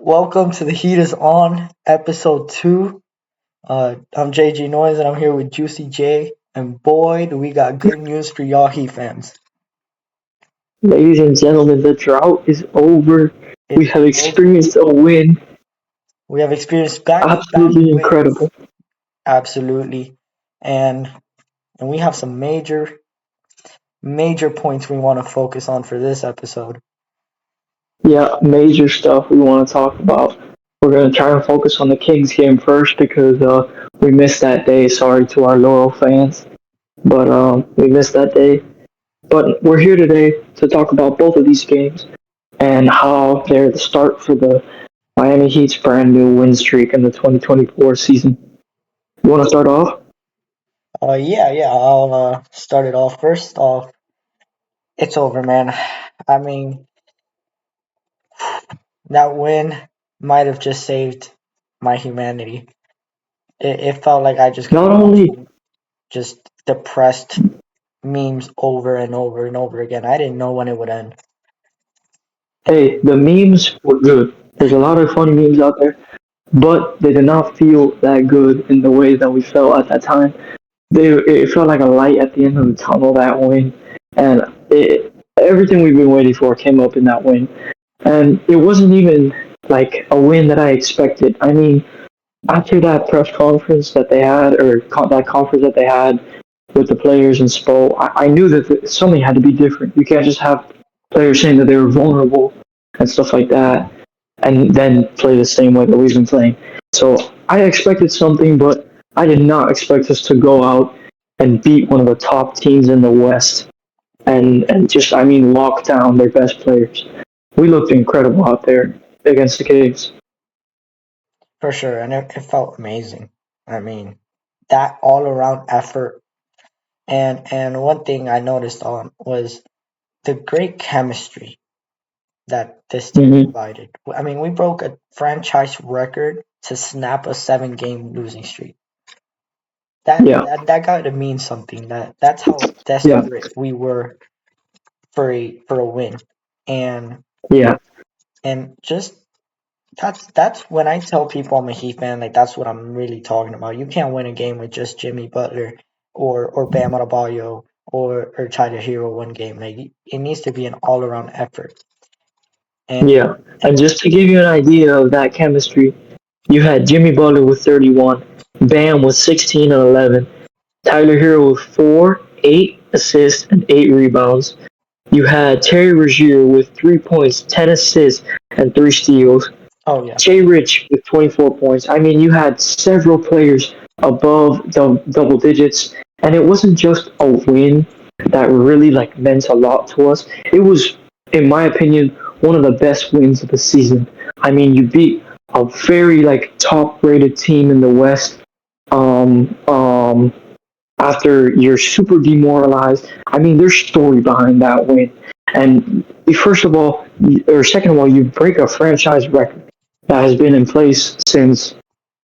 Welcome to The Heat is On, episode 2. I'm JG Noise and I'm here with Juicy J. And boy, do we got good news for y'all Heat fans. Ladies and gentlemen, the drought is over. We It's have over. experienced a win. We have experienced back-to-back Absolutely wins. incredible. Absolutely. And and we have some major points we want to focus on for this episode. Yeah, major stuff we want to talk about. We're going to try and focus on the Kings game first because we missed that day. Sorry to our loyal fans, but we missed that day. But we're here today to talk about both of these games and how they're the start for the Miami Heat's brand new win streak in the 2024 season. You want to start off? Yeah, I'll start it off. First off, it's over, man. I mean, that win might have just saved my humanity. It felt like I just kept Not only watching just depressed memes over and over and over again. I didn't know when it would end. Hey, the memes were good. There's a lot of funny memes out there, but they did not feel that good in the way that we felt at that time. It felt like a light at the end of the tunnel, that win, and everything we've been waiting for came up in that win. And it wasn't even like a win that I expected. I mean, after that press conference that they had, or that conference that they had with the players and Spo, I knew that something had to be different. You can't just have players saying that they were vulnerable and stuff like that, and then play the same way that we've been playing. So I expected something, but I did not expect us to go out and beat one of the top teams in the West and just, I mean, lock down their best players. We looked incredible out there against the Kings. For sure, and it felt amazing. I mean, that all around effort. And one thing I noticed on was the great chemistry that this team Mm-hmm. provided. I mean, we broke a franchise record to snap a 7-game losing streak. That Yeah, that that got to mean something. That's how yeah, desperate we were for a win. And yeah. and just that's when I tell people I'm a Heat fan, like that's what I'm really talking about. You can't win a game with just Jimmy Butler or Bam Adebayo or Tyler Hero one game. Like it needs to be an all around effort. And Yeah, and and just to give you an idea of that chemistry, you had Jimmy Butler with 31, Bam with 16 and 11, Tyler Hero with 4, 8 assists, and 8 rebounds. You had Terry Rozier with 3 points, 10 assists, and 3 steals. oh yeah, Jay Rich with 24 points. I mean, you had several players above the double digits, and it wasn't just a win that really like meant a lot to us. It was, in my opinion, one of the best wins of the season. I mean, you beat a very like top-rated team in the West. Um, um, After you're super demoralized. I mean, there's story behind that win. And first of all, or second of all, you break a franchise record that has been in place since,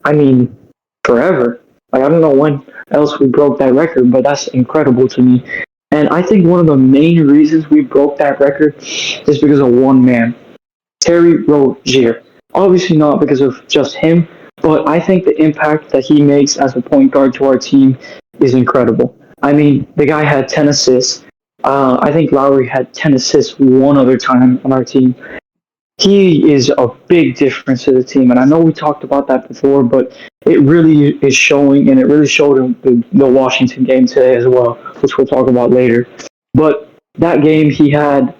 I mean, forever. Like, I don't know when else we broke that record, but that's incredible to me. And I think one of the main reasons we broke that record is because of one man, Terry Rozier. Obviously not because of just him, but I think the impact that he makes as a point guard to our team is incredible. I mean, the guy had 10 assists. I think Lowry had 10 assists one other time on our team. He is a big difference to the team, and I know we talked about that before, but it really is showing, and it really showed in the Washington game today as well, which we'll talk about later. But that game, he had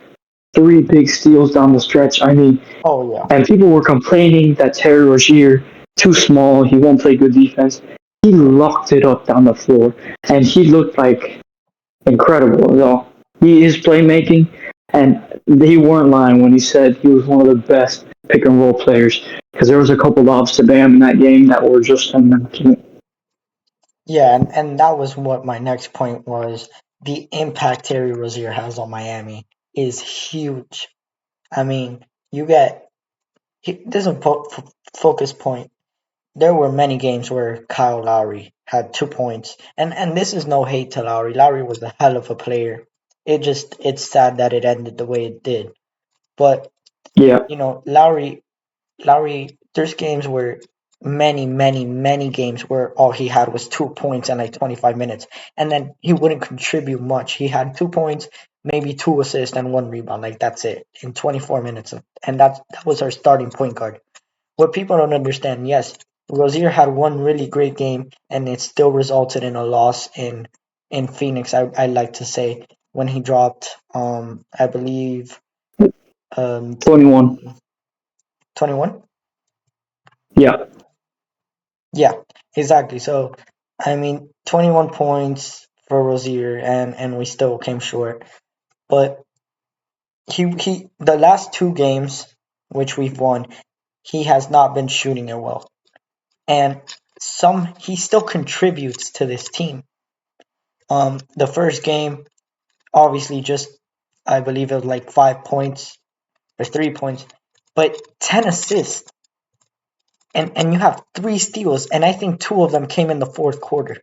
3 big steals down the stretch. I mean, oh yeah, and people were complaining that Terry Rozier too small, he won't play good defense. He locked it up down the floor, and he looked like incredible. So he is playmaking, and they weren't lying when he said he was one of the best pick and roll players. Because there was a couple lobs to Bam in that game that were just immaculate. yeah, and that was what my next point was. The impact Terry Rozier has on Miami is huge. I mean, you get this is a focus point. There were many games where Kyle Lowry had 2 points, and this is no hate to Lowry. Lowry was a hell of a player. It's sad that it ended the way it did. But Yeah, Lowry. Lowry, there's games where many games where all he had was 2 points in like 25 minutes, and then he wouldn't contribute much. He had 2 points, maybe two assists and one rebound. Like that's it in 24 minutes, and that was our starting point guard. What people don't understand, yes, Rozier had one really great game, and it still resulted in a loss in Phoenix. I like to say when he dropped, I believe, 21. 21. Yeah, Yeah, exactly. So, I mean, 21 points for Rozier, and we still came short. But he the last two games which we've won, he has not been shooting it well, and he still contributes to this team. The first game, obviously, just I believe it was like 5 points or 3 points, but 10 assists, and you have three steals, and I think two of them came in the fourth quarter.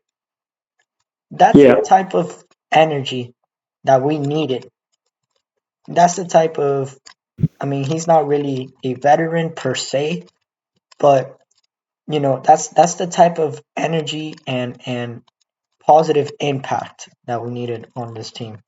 That's the yeah, type of energy that we needed. That's the type of, I mean, he's not really a veteran per se, but that's the type of energy and positive impact that we needed on this team.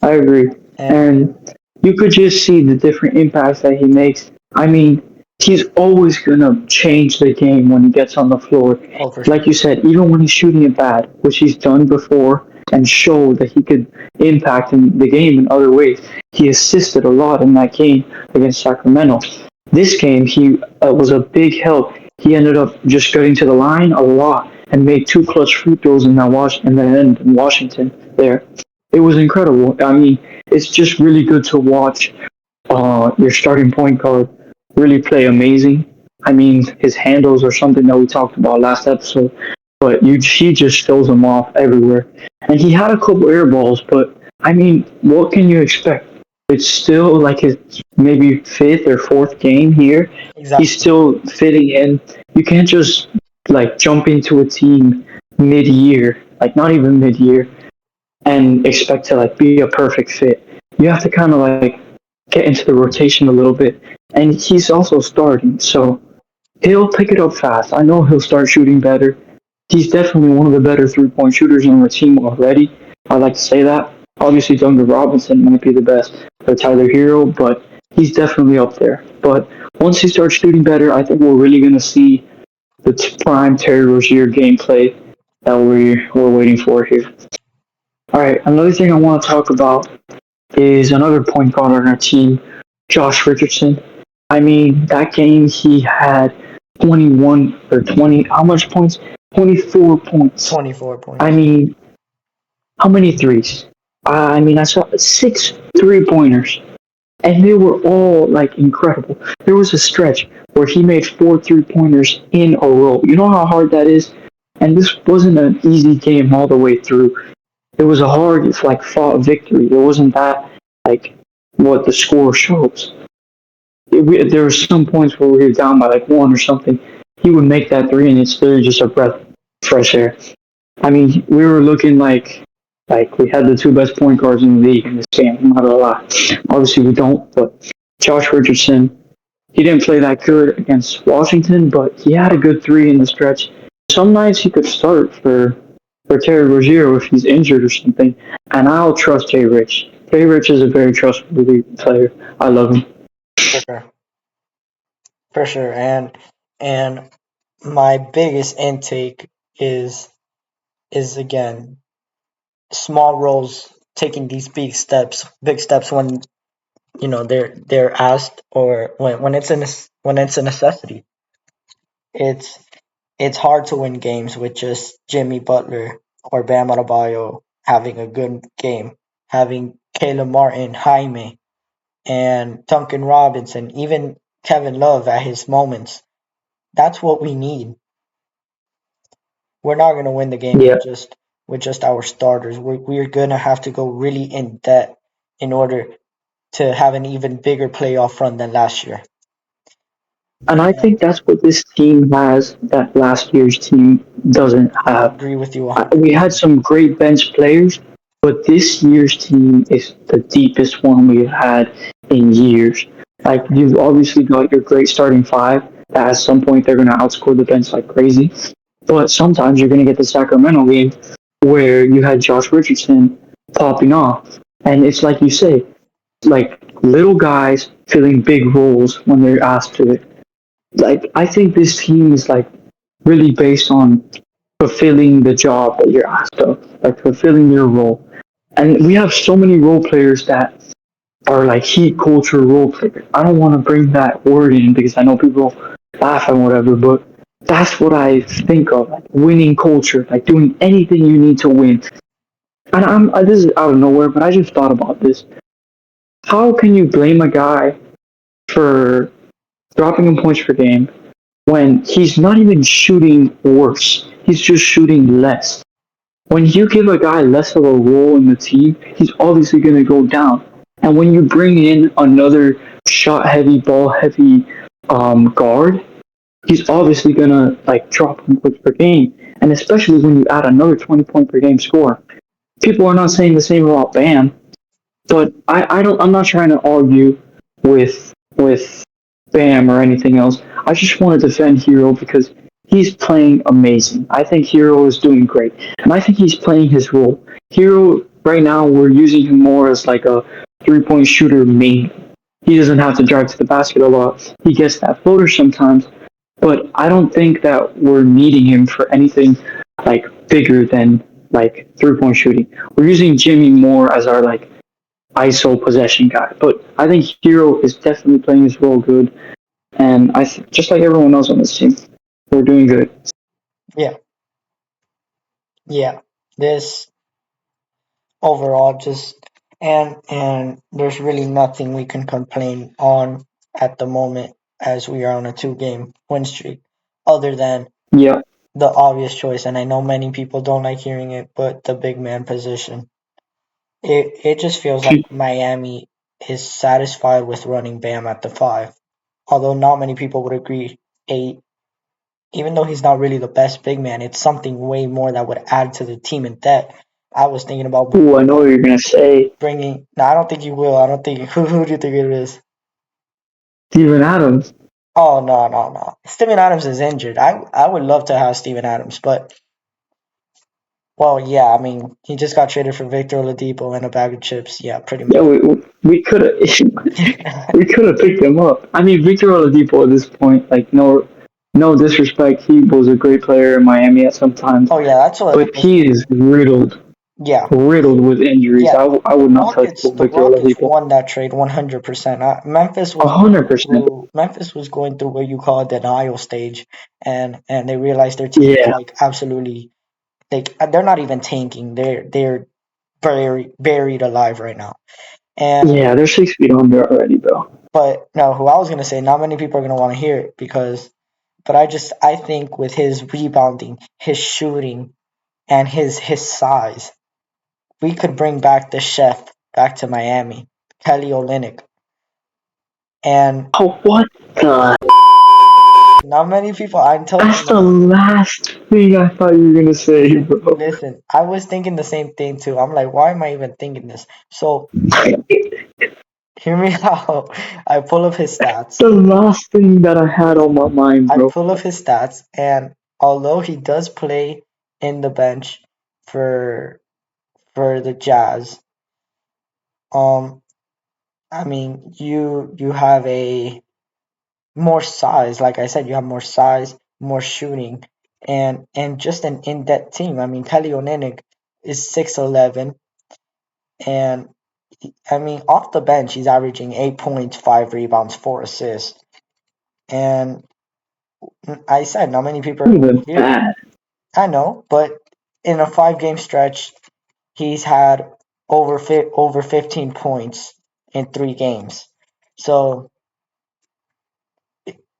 I agree. And And you could just see the different impacts that he makes. I mean, he's always going to change the game when he gets on the floor. oh, for sure. Like you said, even when he's shooting it bad, which he's done before and showed that he could impact in the game in other ways. He assisted a lot in that game against Sacramento. This game, he was a big help. He ended up just getting to the line a lot and made two clutch free throws in in the end in Washington there. It was incredible. I mean, it's just really good to watch your starting point guard really play amazing. I mean, his handles are something that we talked about last episode, but he just shows them off everywhere. And he had a couple air balls, but I mean, what can you expect? It's still like his maybe fifth or fourth game here. He's Exactly. still fitting in. You can't just like jump into a team mid-year, like not even mid-year, and expect to like be a perfect fit. You have to kind of like get into the rotation a little bit. And he's also starting, so he'll pick it up fast. I know he'll start shooting better. He's definitely one of the better 3 point shooters on the team already. I like to say that. Obviously, Duncan Robinson might be the best, or Tyler Hero, but he's definitely up there. But once he starts shooting better, I think we're really going to see the prime Terry Rozier gameplay that we're waiting for here. All right, another thing I want to talk about is another point guard on our team, Josh Richardson. I mean, that game he had 21 or 20, how much points? 24 points. 24 I points. mean, how many threes? I mean, I saw six 3 pointers, and they were all like incredible. There was a stretch where he made four 3 pointers in a row. You know how hard that is? And this wasn't an easy game all the way through. It was a hard, like, fought victory. It wasn't that like what the score shows. There were some points where we were down by like one or something. He would make that three, and it's literally just a breath of fresh air. I mean, we were looking like we had the two best point guards in the league in this game. I'm not gonna lie. Obviously, we don't. But Josh Richardson, he didn't play that good against Washington, but he had a good three in the stretch. Some nights he could start for Terry Rozier if he's injured or something, and I'll trust Jay Rich. Jay Rich is a very trustworthy player. I love him. For sure. For sure. And my biggest intake is again small roles taking these big steps when they're asked, or when it's a necessity. It's it's hard to win games with just Jimmy Butler or Bam Adebayo having a good game, having Caleb Martin, Jaime, and Duncan Robinson, even Kevin Love at his moments. That's what we need. We're not gonna win the games Yeah, with just our starters. We're gonna have to go really in depth in order to have an even bigger playoff run than last year. and I And think that's what this team has that last year's team doesn't I have. agree with you We had 100%. some great bench players, but this year's team is the deepest one we've had in years. Like you've obviously got your great starting five that at some point they're going to outscore the bench like crazy. But sometimes you're going to get the Sacramento game where you had Josh Richardson popping off. And it's like you say, like little guys filling big roles when they're asked to it. Like I think this team is like really based on fulfilling the job that you're asked of, like fulfilling your role. And we have so many role players that are like heat culture role players. I don't want to bring that word in because I know people laugh and whatever, but that's what I think of, like winning culture, like doing anything you need to win. And this is out of nowhere, but I just thought about this. How can you blame a guy for dropping in points per game when he's not even shooting worse? He's just shooting less. When you give a guy less of a role in the team, he's obviously going to go down. And when you bring in another shot heavy, ball heavy guard, he's obviously going to like drop points per game. And especially when you add another 20-point per game score. People are not saying the same about Bam, but I don't. I'm not trying to argue with Bam or anything else. I just want to defend Hero because he's playing amazing. I think Hero is doing great, and I think he's playing his role. Hero right now we're using him more as like a 3-point shooter main. He doesn't have to drive to the basket a lot. He gets that floater sometimes, but I don't think that we're needing him for anything like bigger than like 3-point shooting. We're using Jimmy more as our like ISO possession guy. But I think Hero is definitely playing his role good, and just like everyone else on this team, we're doing good. Yeah, yeah. This overall just and there's really nothing we can complain on at the moment as we are on a 2 game win streak, other than Yeah, the obvious choice. And I know many people don't like hearing it, but the big man position. It just feels like Miami is satisfied with running Bam at the 5. Although not many people would agree, a even though he's not really the best big man, it's something way more that would add to the team in depth. I was thinking about ooh, I know what you're gonna say. bringing. No, I don't think you will. I don't think. Who do you think it is? Steven Adams. Oh no, no, no. Steven Adams is injured. I would love to have Steven Adams, but well, yeah. I mean, he just got traded for Victor Oladipo and a bag of chips. Yeah, pretty Yeah, much. we could have we could have picked him up. I mean, Victor Oladipo at this point, like no disrespect, he was a great player in Miami at some times, Oh yeah, that's what. but he is Yeah, riddled with injuries. yeah. I would not touch The Victor Rockets Oladipo. won that trade 100%. Memphis was going 100%. through. Memphis was going through what you call a denial stage, and they realized their team is Yeah, like absolutely like they're not even tanking. They're buried alive right now. And yeah, they're 6 feet under already, bro. but no, who I was gonna say, not many people are gonna want to hear it because, but I think with his rebounding, his shooting, and his size, we could bring back the chef back to Miami, Kelly Olynyk. And Oh, what the? not many people, I'm telling That's you the now. last thing I thought you were gonna say, bro. Listen, I was thinking the same thing too. I'm like, why am I even thinking this? So hear me out. I pull up his stats. The last thing that I had on my mind, I bro. pull up his stats, and although he does play in the bench for the Jazz, um, I mean, you have a more size. Like I said, you have more size, more shooting, and just an in-depth team. I mean, Kelly Olynyk is 6'11", and I mean, off the bench, he's averaging 8 points, 5 rebounds, 4 assists. And I said, not many people are Not going to even hear it. bad. I know, but in a 5 game stretch, he's had over 15 points in 3 games. So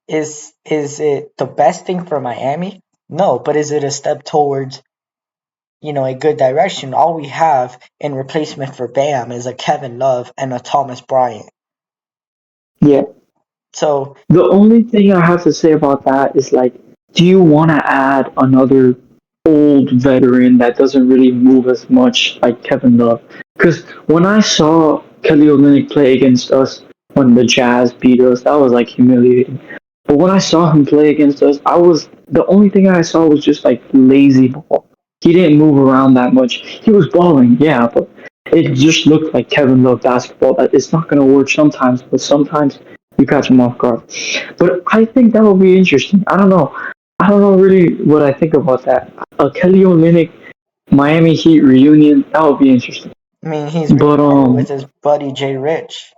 is it the best thing for Miami? No, but is it a step towards a good direction? All we have in replacement for Bam is a Kevin Love and a Thomas Bryant. Yeah. So The only thing I have to say about that is like, do you want to add another old veteran that doesn't really move as much like Kevin Love? Because when I saw Kelly Olynyk play against us when the Jazz beat us. That was like humiliating. But when I saw him play against us, I was the only thing I saw was just like lazy ball. He didn't move around that much. He was balling, yeah, but it just looked like Kevin Love basketball. It's not going to work sometimes, but sometimes you catch him off guard. But I think that will be interesting. I don't know. I don't know really what I think about that. A Kelly Olynyk Miami Heat reunion, that would be interesting. I mean, he's But reunited with his buddy Jay Rich.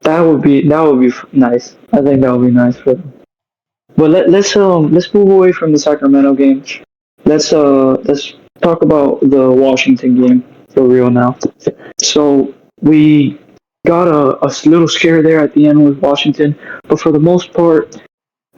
that would be nice. I think that would be nice for them. But let's move away from the Sacramento game. Let's talk about the Washington game for real now. So we got a little scare there at the end with Washington, but for the most part,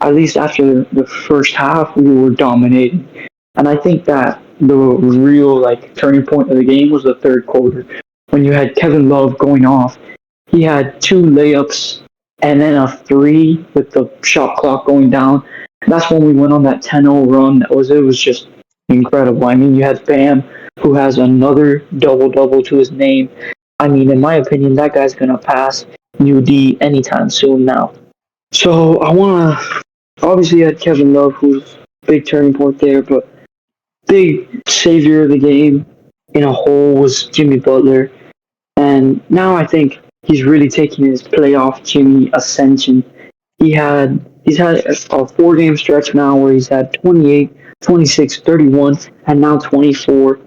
at least after the first half, we were dominating. And I think that the real like turning point of the game was the third quarter when you had Kevin Love going off. He had two layups and then a three with the shot clock going down. That's when we went on that 10-0 run. It was just incredible. I mean, you had Bam who has another double double to his name. I mean, in my opinion, that guy's gonna pass UD anytime soon now. So I wanna obviously you had Kevin Love, who's a big turning point there, but big savior of the game in a whole was Jimmy Butler. And now I think he's really taking his playoff Jimmy ascension. He's had a 4 game stretch now where he's had 28, 26, 31, and now 24.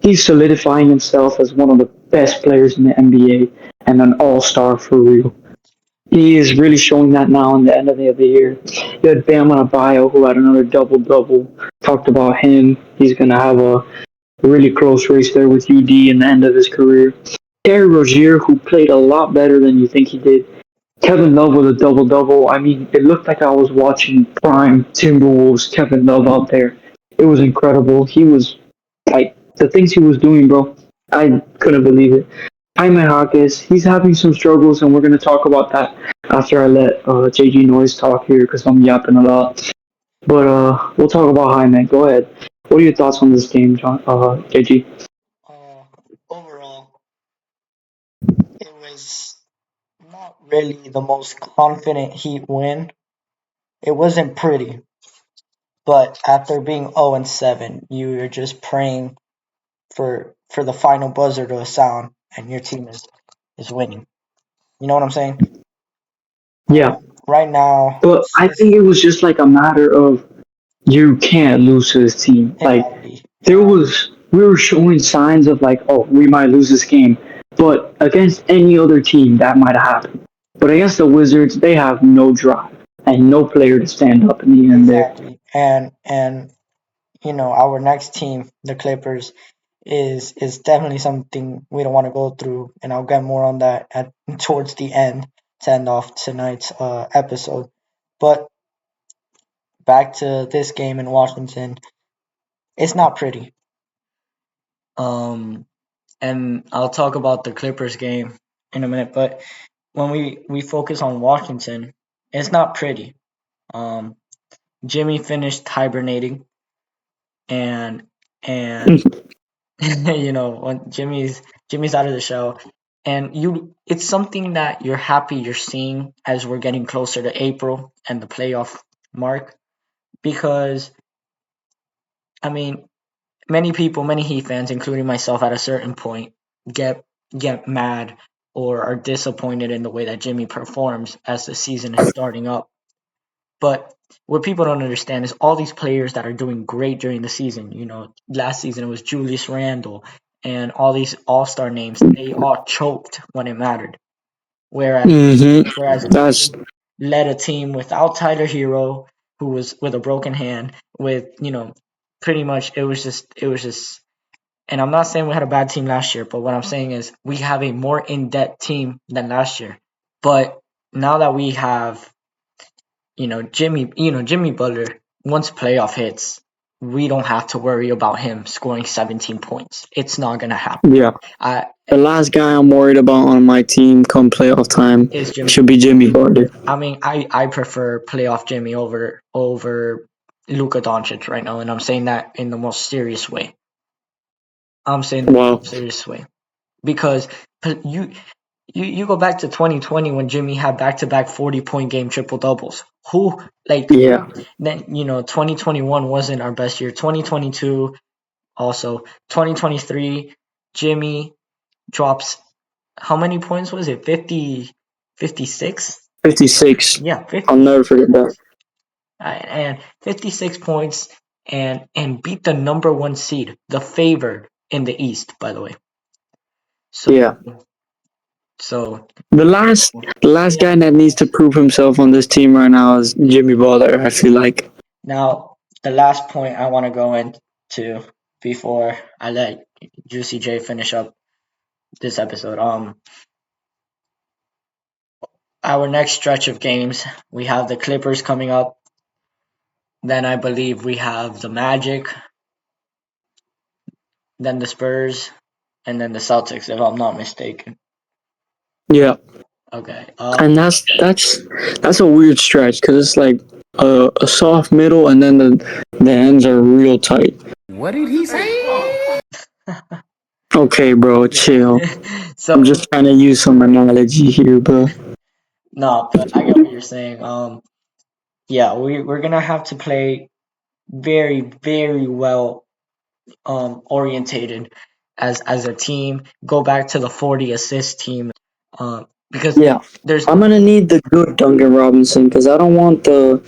He's solidifying himself as one of the best players in the NBA and an all-star for real. He is really showing that now in the end of the year. You had Bam Adebayo, who had another double double. Talked about him. He's going to have a really close race there with UD in the end of his career. Terry Rozier, who played a lot better than you think he did. Kevin Love with a double double. I mean, it looked like I was watching prime Timberwolves Kevin Love out there. It was incredible. He was like the things he was doing, bro. I couldn't believe it. Jaime Hawkins, he's having some struggles, and we're going to talk about that after I let JG Noise talk here because I'm yapping a lot. But we'll talk about Jaime. Go ahead. What are your thoughts on this game, John? JG? Uh, Overall, it was not really the most confident Heat win. It wasn't pretty, but after being 0-7, you're just praying for the final buzzer to sound, and your team is winning. You know what I'm saying? Yeah, Right now, but I think it was just like a matter of you can't lose to this team. Like exactly, we were showing signs of like, oh, we might lose this game, but against any other team that might have happened. But against the Wizards, they have no drive and no player to stand up in the end there. exactly, and our next team, the Clippers, is definitely something we don't want to go through, and I'll get more on that at towards the end to end off tonight's episode. But back to this game in Washington, it's not pretty. Um, and I'll talk about the Clippers game in a minute. But when we focus on Washington, it's not pretty. Um, Jimmy finished hibernating, and and when Jimmy's out of the show, and it's something that you're happy you're seeing as we're getting closer to April and the playoff mark, because I mean many people, many Heat fans, including myself, at a certain point get get mad or are disappointed in the way that Jimmy performs as the season is starting up. But what people don't understand is all these players that are doing great during the season. Last season it was Julius Randle and all these all-star names. They all choked when it mattered. Whereas whereas That's Jimmy led a team without Tyler Hero, who was with a broken hand, with pretty much it was just. And I'm not saying we had a bad team last year, but what I'm saying is we have a more in-depth team than last year. But now that we have Jimmy Butler, once playoff hits, we don't have to worry about him scoring 17 points. It's not gonna happen. yeah. I The last guy I'm worried about on my team come playoff time is Jimmy. should be Jimmy Butler. I mean, I prefer playoff Jimmy over Luka Doncic right now, and I'm saying that in the most serious way. I'm saying that in the Wow. most serious way because you you go back to 2020 when Jimmy had back to back 40-point game triple doubles. Who like Yeah, then 2021 wasn't our best year. 2022 also. 2023 Jimmy drops how many points was it? 50 56? 56. Yeah, I'll 50. never forget that. And 56 points and beat the number 1 seed, the favored in the East, by the way. So Yeah, so the last the last guy that needs to prove himself on this team right now is Jimmy Butler. I feel like. now the last point I want to go into before I let Juicy J finish up this episode. Our next stretch of games, we have the Clippers coming up. Then I believe we have the Magic, then the Spurs, and then the Celtics, if I'm not mistaken. Yeah, Okay. and that's a weird stretch because it's like a soft middle, and then the ends are real tight. What did he say? Okay, bro, chill. I'm So just trying to use some analogy here, bro. no, but I get what you're saying. Yeah, we're gonna have to play very, very well orientated as a team. Go back to the 40 assist team. Because Yeah, there's I'm gonna need the good Duncan Robinson because I don't want the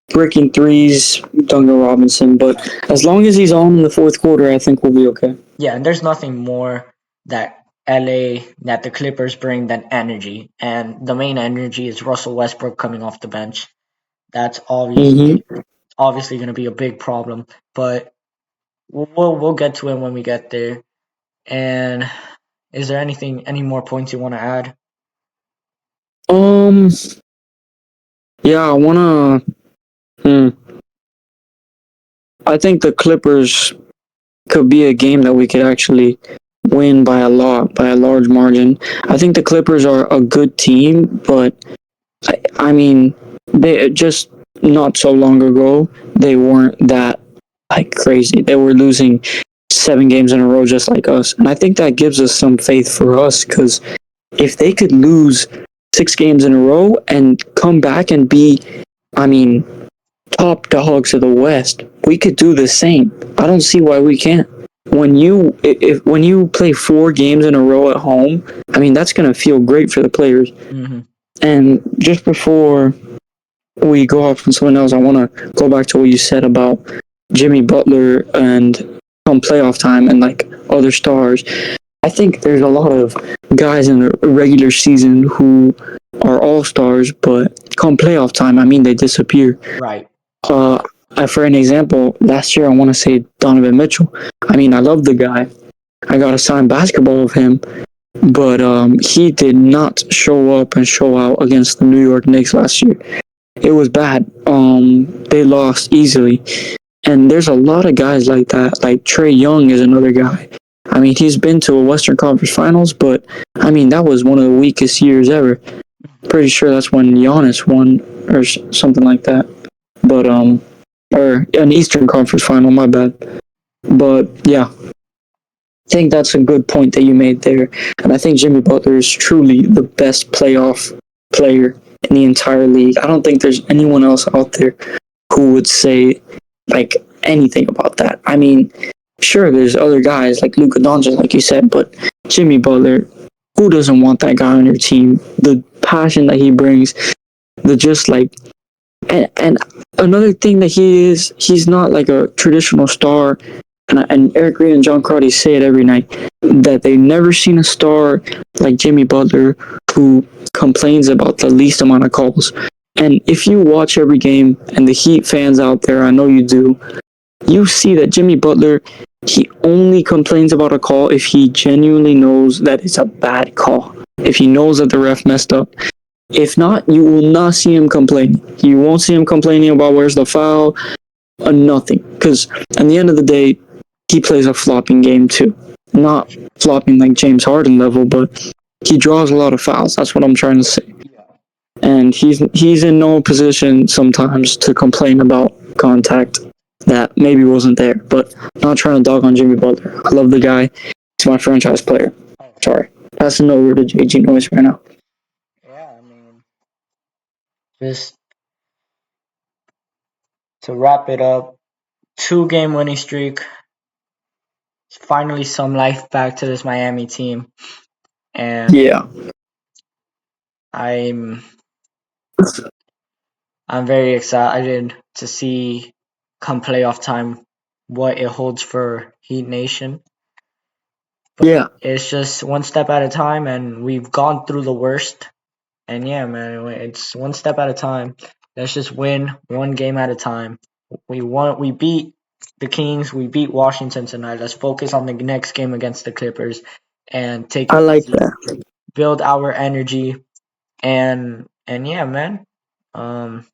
breaking threes Duncan Robinson. But as long as he's on in the fourth quarter, I think we'll be okay. yeah, and there's nothing more that LA that the Clippers bring than energy. And the main energy is Russell Westbrook coming off the bench. That's Hmm. obviously going to be a big problem, but we'll get to it when we get there. And is there any more points you want to add? Um. Yeah, I wanna. Hmm, I think the Clippers could be a game that we could actually win by a lot, by a large margin. I think the Clippers are a good team, but I mean, they just not so long ago they weren't that like crazy. They were losing 7 games in a row just like us, and I think that gives us some faith for us because if they could lose 6 games in a row and come back and be, I mean, top dogs of the West, we could do the same. I don't see why we can't. When you play 4 games in a row at home, I mean that's gonna feel great for the players. Hmm. And just before we go off on something else, I want to go back to what you said about Jimmy Butler and come playoff time and like other stars. I think there's a lot of guys in the regular season who are all stars, but come playoff time, I mean, they disappear. Right. Uh, for an example, last year I want to say Donovan Mitchell. I mean, I love the guy. I got a signed basketball of him, but he did not show up and show out against the New York Knicks last year. It was bad. They lost easily, and there's a lot of guys like that. Like Trey Young is another guy. I mean, he's been to a Western Conference Finals, but I mean that was one of the weakest years ever. Pretty sure that's when Giannis won or something like that. But or an Eastern Conference Final. My bad. But yeah, I think that's a good point that you made there, and I think Jimmy Butler is truly the best playoff player in the entire league. I don't think there's anyone else out there who would say like anything about that. I mean, sure, there's other guys like Luka Doncic, like you said, but Jimmy Butler, who doesn't want that guy on your team? The passion that he brings, the just like, and another thing that he's not like a traditional star. And Eric Reed and John Crotty say it every night that they've never seen a star like Jimmy Butler who complains about the least amount of calls. And if you watch every game, and the Heat fans out there, I know you do, you see that Jimmy Butler, he only complains about a call if he genuinely knows that it's a bad call. If he knows that the ref messed up. If not, you will not see him complain. You won't see him complaining about where's the foul, nothing. Because at the end of the day, he plays a flopping game too. Not flopping like James Harden level, but he draws a lot of fouls. That's what I'm trying to say. And he's in no position sometimes to complain about contact that maybe wasn't there. But I'm not trying to dog on Jimmy Butler. I love the guy. He's my franchise player. Sorry. passing over to JG Noise right now. Yeah, I mean, just to wrap it up, 2 game winning streak. Finally, some life back to this Miami team, and Yeah, I'm I'm very excited to see come playoff time what it holds for Heat Nation. But yeah. it's just one step at a time, and we've gone through the worst. And yeah, man, it's one step at a time. Let's just win one game at a time. We beat the Kings, we beat Washington tonight. Let's focus on the next game against the Clippers and take I it like easy, that. build our energy, and yeah, man. Um,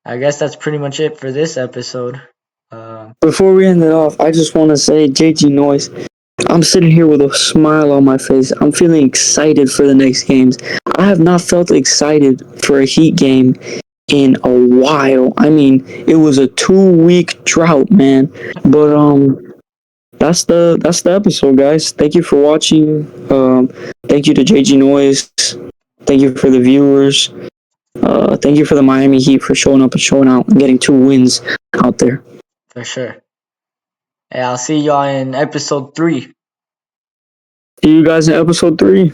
I guess that's pretty much it for this episode. Um, Before we end it off, I just want to say, JG Noise, I'm sitting here with a smile on my face. I'm feeling excited for the next games. I have not felt excited for a Heat game in a while. I mean, it was a 2 week drought, man. But that's the episode, guys. Thank you for watching. Thank you to JG Noise. Thank you for the viewers. Thank you for the Miami Heat for showing up and showing out and getting 2 wins out there. for sure. Yeah, I'll see y'all in episode 3. See you guys in episode 3.